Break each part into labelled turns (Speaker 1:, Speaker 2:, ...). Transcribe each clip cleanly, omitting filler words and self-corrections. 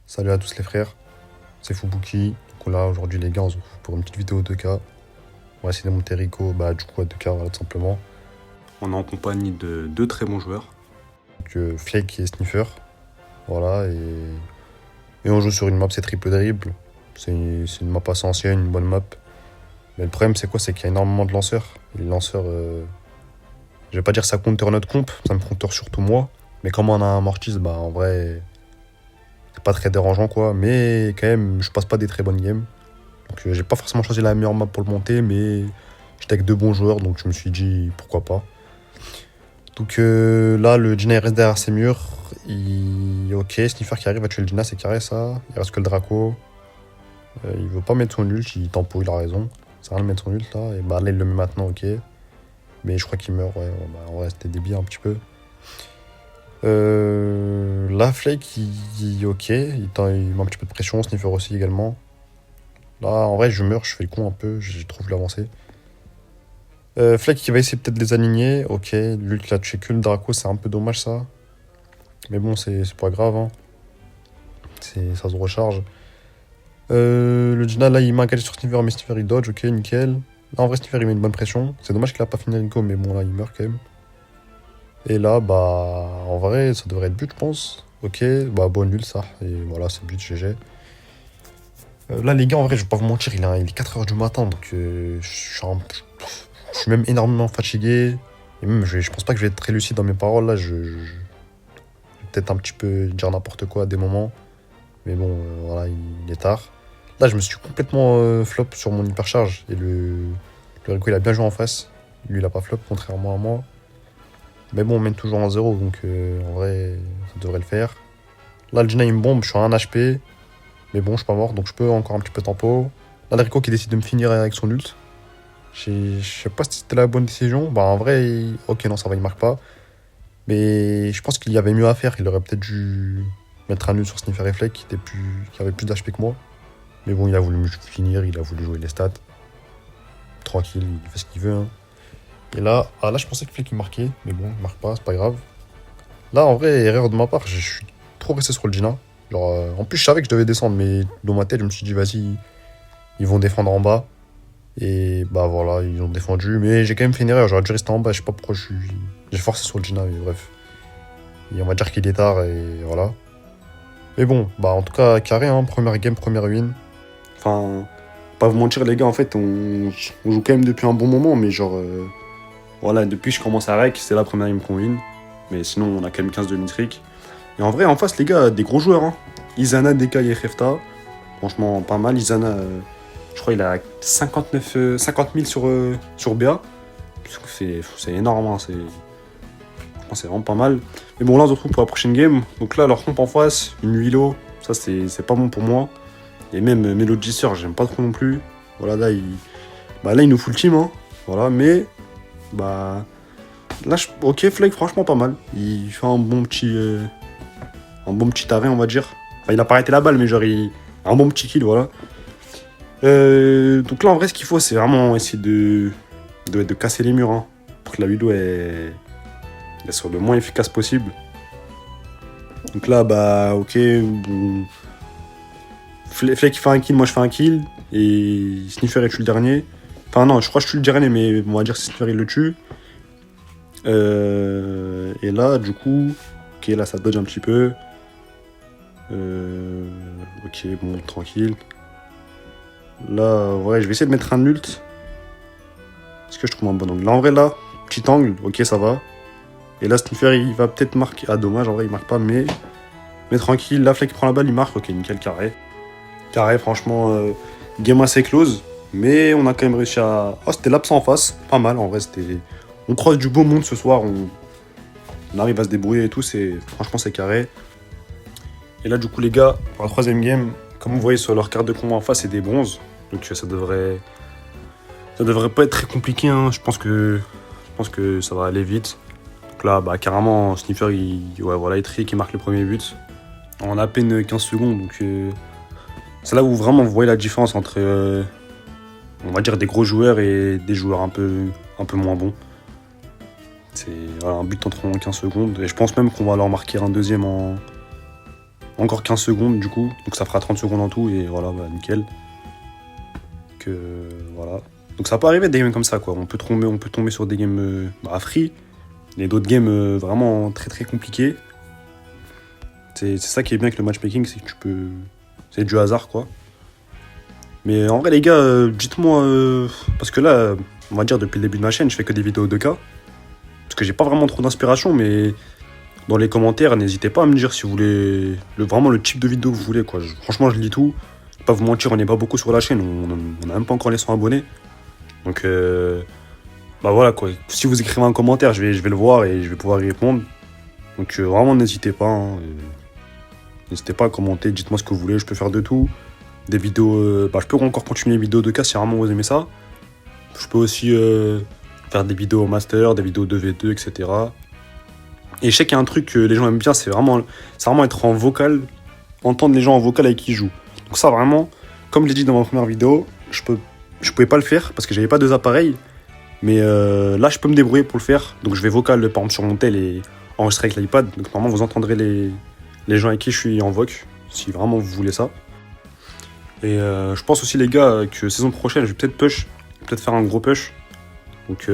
Speaker 1: Salut à tous les frères, c'est Fubuki. Donc là aujourd'hui les gars on se retrouve pour une petite vidéo 2K. On va essayer de monter Rico du coup à 2K voilà, tout simplement. On est en compagnie de deux très bons joueurs. Donc Flake et Sniffer. Voilà et on joue sur une map c'est triple dribble. C'est une map assez ancienne, une bonne map. Mais le problème c'est quoi? C'est qu'il y a énormément de lanceurs. Et les lanceurs, je vais pas dire ça counter notre comp, ça me counter surtout moi. Mais comme on a un Mortis, bah en vrai c'est pas très dérangeant quoi, mais quand même, je passe pas des très bonnes games. Donc j'ai pas forcément choisi la meilleure map pour le monter, mais j'étais avec deux bons joueurs, donc je me suis dit pourquoi pas. Donc là, le Gina il reste derrière ses murs. Ok, Sniffer qui arrive à tuer le Gina, c'est carré ça. Il reste que le Draco. Il veut pas mettre son ult, il tempo, il a raison. Ça rien de mettre son ult là, et bah là il le met maintenant, ok. Mais je crois qu'il meurt, ouais, bah, en vrai c'était débile un petit peu. La Flake, ok, il met un petit peu de pression, Sniffer aussi également. Là, en vrai, je meurs, je fais le con un peu, j'ai trop voulu avancer. Flake qui va essayer peut-être de les aligner, ok. L'ult, il a tué que le Draco, c'est un peu dommage ça. Mais bon, c'est pas grave, hein. Ça se recharge. Le Gina, là, il met un calé sur Sniffer, mais Sniffer il dodge, ok, nickel. Là, en vrai, Sniffer il met une bonne pression. C'est dommage qu'il a pas fini Rico, mais bon, là, il meurt quand même. Et là, bah, en vrai, ça devrait être but, je pense. Ok, bah, bon, nul ça. Et voilà, c'est but, GG. Là, les gars, en vrai, je vais pas vous mentir, il est 4 h du matin, donc je suis même énormément fatigué. Et même, je pense pas que je vais être très lucide dans mes paroles. Là, je vais peut-être un petit peu dire n'importe quoi à des moments. Mais bon, voilà, il est tard. Là, je me suis complètement flop sur mon hypercharge. Et le Rico, il a bien joué en face. Lui, il a pas flop, contrairement à moi. Mais bon, on mène toujours en 0, donc en vrai, ça devrait le faire. Là, le Gina, il me bombe, je suis à 1 HP. Mais bon, je suis pas mort, donc je peux encore un petit peu tempo. Là, le Rico qui décide de me finir avec son ult. Je sais pas si c'était la bonne décision. Bah, en vrai, ok, non, ça va, il marque pas. Mais je pense qu'il y avait mieux à faire. Il aurait peut-être dû mettre un ult sur Sniffer et Flake qui avait plus d'HP que moi. Mais bon, il a voulu me finir, il a voulu jouer les stats. Tranquille, il fait ce qu'il veut, hein. Et là, là, je pensais que Flake il marquait. Mais bon, il marque pas, c'est pas grave. Là, en vrai, erreur de ma part, je suis trop resté sur le Gina. Genre, en plus, je savais que je devais descendre, mais dans ma tête, je me suis dit, vas-y, ils vont défendre en bas. Et bah voilà, ils ont défendu. Mais j'ai quand même fait une erreur, j'aurais dû rester en bas. Je sais pas pourquoi j'ai forcé sur le Gina, mais bref. Et on va dire qu'il est tard et voilà. Mais bon, bah en tout cas, carré, hein, première game, première win. Enfin, pas vous mentir, les gars, en fait, on joue quand même depuis un bon moment, mais genre, voilà, depuis que je commence à rec, c'est la première game qu'on win. Mais sinon, on a quand même 15 de win-streak. Et en vrai, en face, les gars, des gros joueurs, hein. Isana, Deka et Hefta. Franchement, pas mal. Isana, je crois qu'il a 50 000 sur BA. C'est énorme, hein, c'est vraiment pas mal. Mais bon, là, on se retrouve pour la prochaine game. Donc là, leur comp en face, une Willow, ça, c'est pas bon pour moi. Et même Melody j'aime pas trop non plus. Voilà, là, il nous fout le team, hein. Voilà, mais, bah, là, ok, Flake, franchement, pas mal. Il fait un bon petit arrêt, on va dire. Enfin, il a pas arrêté la balle, mais genre, un bon petit kill, voilà. Donc là, en vrai, ce qu'il faut, c'est vraiment essayer de casser les murs, hein, pour que la Willow elle soit le moins efficace possible. Donc là, bah, ok. Bon. Flake fait un kill, moi je fais un kill. Et Sniffer, il tue le dernier. Enfin, non, je crois que je tue le dernier, mais on va dire que Sniffer, il le tue. Et là, du coup, ok, là, ça dodge un petit peu. Ok, bon, tranquille. Là, ouais, je vais essayer de mettre un ult. Est-ce que je trouve un bon angle? Là, en vrai, là, petit angle, ok, ça va. Et là, Sniffer, il va peut-être marquer. Ah, dommage, en vrai, il marque pas, mais tranquille. Là, Flake prend la balle, il marque. Ok, nickel, carré. Carré, franchement, game assez close. Mais on a quand même réussi à. Oh, c'était l'absent en face. Pas mal, en vrai, c'était. On croise du beau monde ce soir. On arrive à se débrouiller et tout. Franchement, c'est carré. Et là, du coup, les gars, pour la troisième game, comme vous voyez sur leur carte de combat en face, c'est des bronzes. Donc, ça devrait pas être très compliqué, hein. Je pense que ça va aller vite. Donc là, bah, carrément, Sniffer, ouais, voilà, il trie qui marque le premier but. En à peine 15 secondes. Donc, c'est là où vraiment vous voyez la différence entre, on va dire, des gros joueurs et des joueurs un peu moins bons. C'est voilà, un but en 15 secondes. Et je pense même qu'on va leur marquer un deuxième Encore 15 secondes du coup, donc ça fera 30 secondes en tout et voilà, bah, nickel. Voilà. Donc ça peut arriver des games comme ça quoi. On peut tomber sur des games free et d'autres games vraiment très très compliqués. C'est ça qui est bien avec le matchmaking, c'est que tu peux. C'est du hasard quoi. Mais en vrai les gars, dites-moi parce que là, on va dire depuis le début de ma chaîne, je fais que des vidéos de cas. Parce que j'ai pas vraiment trop d'inspiration, mais dans les commentaires, n'hésitez pas à me dire si vous voulez vraiment le type de vidéo que vous voulez quoi. Franchement, je lis tout. Je vais pas vous mentir, on n'est pas beaucoup sur la chaîne, on n'a même pas encore les 100 abonnés. Donc bah voilà quoi. Si vous écrivez un commentaire, je vais le voir et je vais pouvoir y répondre. Donc vraiment n'hésitez pas. Hein, n'hésitez pas à commenter, dites-moi ce que vous voulez, je peux faire de tout. Des vidéos, je peux encore continuer les vidéos de cas si vraiment vous aimez ça. Je peux aussi faire des vidéos master, des vidéos 2v2, etc. Et je sais qu'il y a un truc que les gens aiment bien, c'est vraiment être en vocal, entendre les gens en vocal avec qui ils jouent. Donc ça vraiment, comme je l'ai dit dans ma première vidéo, je pouvais pas le faire parce que j'avais pas deux appareils. Mais là, je peux me débrouiller pour le faire. Donc je vais vocal, par exemple, sur mon tel et enregistrer avec l'iPad. Donc normalement, vous entendrez les gens avec qui je suis en voc, si vraiment vous voulez ça. Et je pense aussi, les gars, que saison prochaine, je vais peut-être faire un gros push. Donc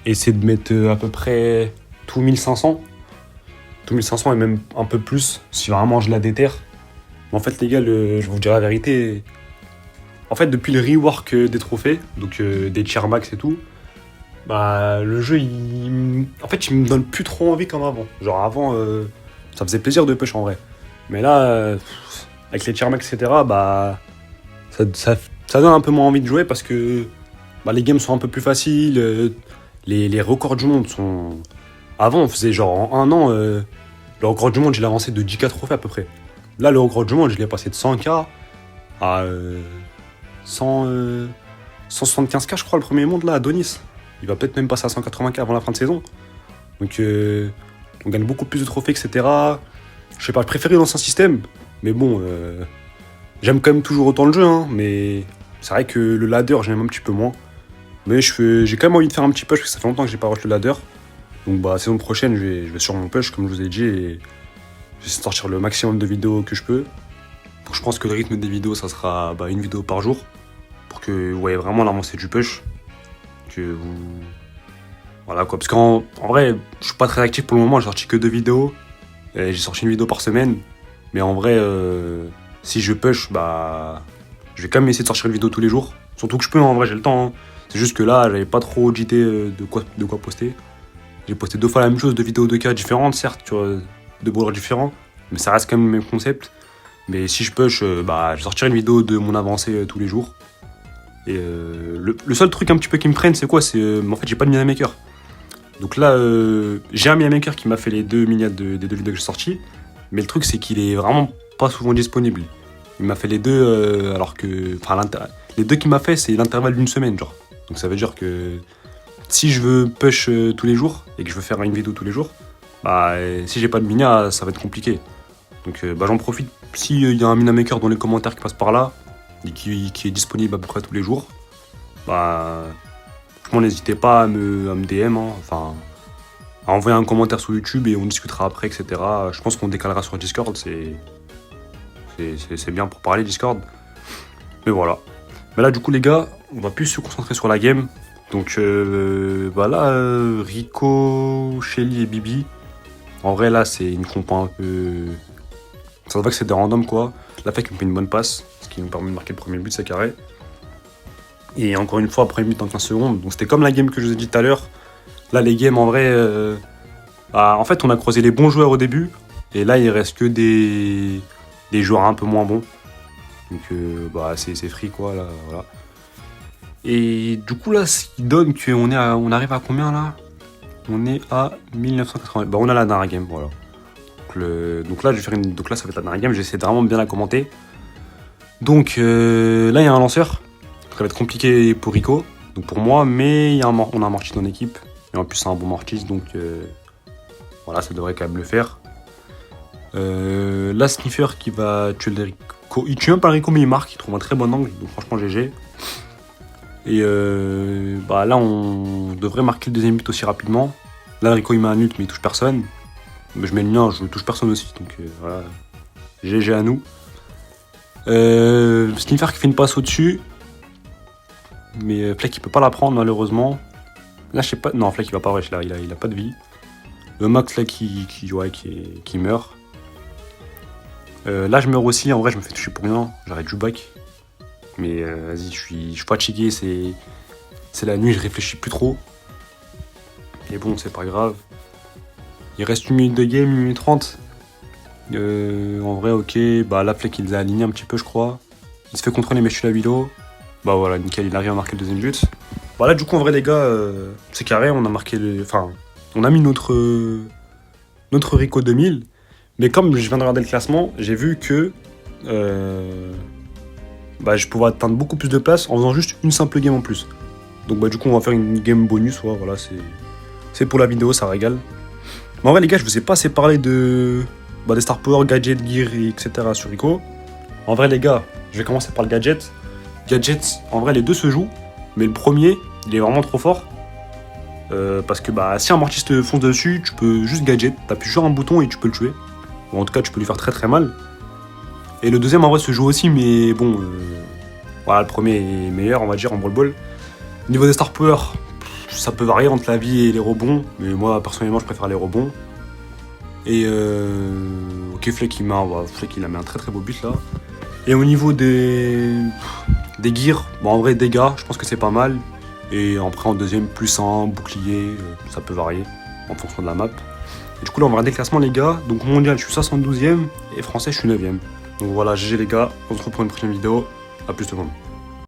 Speaker 1: essayer de mettre à peu près tout 1500. Tout 1500 et même un peu plus, si vraiment je la déterre. Mais en fait, les gars, je vous dirai la vérité. En fait, depuis le rework des trophées, donc des tier max et tout, bah le jeu, il me donne plus trop envie comme avant. Genre avant, ça faisait plaisir de push en vrai. Mais là, avec les tier max, etc., bah ça donne un peu moins envie de jouer parce que bah, les games sont un peu plus faciles. Les records du monde sont... Avant, on faisait genre en un an, le record du monde, je l'ai avancé de 10K trophées à peu près. Là, le record du monde, je l'ai passé de 100K à 175K, je crois, le premier monde, là, à Donis. Il va peut-être même passer à 180K avant la fin de saison. Donc, on gagne beaucoup plus de trophées, etc. Je sais pas, je préférais l'ancien système. Mais bon, j'aime quand même toujours autant le jeu, hein. Mais c'est vrai que le ladder, j'aime un petit peu moins. Mais j'ai quand même envie de faire un petit push, parce que ça fait longtemps que j'ai pas rush le ladder. Donc, bah, saison prochaine, je vais sur mon push, comme je vous ai dit, et je vais essayer de sortir le maximum de vidéos que je peux. Donc, je pense que le rythme des vidéos, ça sera une vidéo par jour. Pour que vous voyez vraiment l'avancée du push. Que vous... Voilà quoi. Parce qu'en vrai, je suis pas très actif pour le moment, j'ai sorti que 2 vidéos. Et j'ai sorti une vidéo par semaine. Mais en vrai, si je push, bah... je vais quand même essayer de sortir une vidéo tous les jours. Surtout que je peux, en vrai, j'ai le temps. Hein. C'est juste que là, j'avais pas trop JT de quoi poster. J'ai posté 2 fois la même chose, 2 vidéos de cas différentes, certes, tu vois, 2 brawlers différents. Mais ça reste quand même le même concept. Mais si je push, je vais sortir une vidéo de mon avancée tous les jours. Et le seul truc un petit peu qui me freine, c'est quoi? C'est en fait, j'ai pas de mini maker. Donc là, j'ai un mini maker qui m'a fait les 2 miniatures des 2 vidéos que j'ai sorties. Mais le truc, c'est qu'il est vraiment pas souvent disponible. Il m'a fait les 2 alors que... Enfin, les 2 qu'il m'a fait, c'est l'intervalle d'une semaine, genre. Donc ça veut dire que si je veux push tous les jours et que je veux faire une vidéo tous les jours, bah si j'ai pas de mina, ça va être compliqué. Donc j'en profite. S'il y a un mina maker dans les commentaires qui passe par là, et qui est disponible à peu près tous les jours, bah franchement n'hésitez pas à me DM, hein, enfin à envoyer un commentaire sur YouTube et on discutera après, etc. Je pense qu'on décalera sur Discord, c'est bien pour parler Discord. Mais voilà. Mais là du coup les gars, on va plus se concentrer sur la game. Donc voilà, Rico, Shelly et Bibi. En vrai là c'est une compo un peu... Ça se voit que c'est des randoms quoi. La fake me fait une bonne passe, ce qui nous permet de marquer le premier but, c'est carré. Et encore une fois, premier but en 15 secondes. Donc c'était comme la game que je vous ai dit tout à l'heure. Là les games en vrai... en fait on a croisé les bons joueurs au début. Et là il reste que des joueurs un peu moins bons. Donc c'est free quoi là, voilà. Et du coup là ce qui donne qu'on on arrive à combien là? On est à 1980. Bah on a la dernière game, voilà. Donc là je vais faire donc là ça va être la dernière game, j'essaie de vraiment bien la commenter. Donc là il y a un lanceur. Ça va être compliqué pour Rico, donc pour moi, mais on a un Mortis dans l'équipe. Et en plus c'est un bon Mortis, donc voilà, ça devrait quand même le faire. Là Sniffer qui va tuer le Rico. Il tue même pas le Rico mais il marque, il trouve un très bon angle, donc franchement GG. Et là on devrait marquer le deuxième but aussi rapidement. Là Rico il met un ult mais il touche personne. Mais je mets le mien, je touche personne aussi, donc voilà.
Speaker 2: GG à nous. Sniffer qui fait une passe au-dessus. Mais Fleck il peut pas la prendre malheureusement. Là je sais pas. Non, Fleck il va pas rush là, il a pas de vie. Le Max là qui meurt. Là je meurs aussi, en vrai je me fais toucher pour rien. J'arrête du back. Mais vas-y, je suis fatigué, c'est la nuit, je réfléchis plus trop. Et bon, c'est pas grave. Il reste 1 minute de game, 1 minute 30. En vrai, ok. Bah, là, Fleck, il les a alignés un petit peu, je crois. Il se fait contrôler, mais je suis la vidéo. Bah voilà, nickel, il arrive à marquer le deuxième but. Bah là, du coup, en vrai, les gars, c'est carré, on a marqué Enfin, on a mis notre Rico 2000. Mais comme je viens de regarder le classement, j'ai vu que bah, je pouvais atteindre beaucoup plus de places en faisant juste une simple game en plus. Donc bah du coup, on va faire une game bonus, ouais, voilà, c'est pour la vidéo, ça régale. Mais en vrai, les gars, je vous ai pas assez parlé des Star Power, gadgets, gear, etc. sur Rico. En vrai, les gars, je vais commencer par le gadget. Gadgets, en vrai, les deux se jouent, mais le premier, il est vraiment trop fort. Parce que bah, si un mortis te fonce dessus, tu peux juste gadget, t'appuies sur un bouton et tu peux le tuer. Ou en tout cas, tu peux lui faire très très mal. Et le deuxième, en vrai, se joue aussi, mais bon, voilà, le premier est meilleur, on va dire, en brawl ball. Au niveau des Star Power, ça peut varier entre la vie et les rebonds, mais moi personnellement je préfère les rebonds. Et ok, Fleck il a mis un très très beau but là. Et au niveau des gears, bon, en vrai dégâts, je pense que c'est pas mal. Et après en deuxième, plus un bouclier, ça peut varier en fonction de la map. Et du coup là on va regarder le classement les gars. Donc mondial je suis 72e et français je suis 9e. Donc voilà, GG les gars, on se retrouve pour une prochaine vidéo. A plus tout le monde.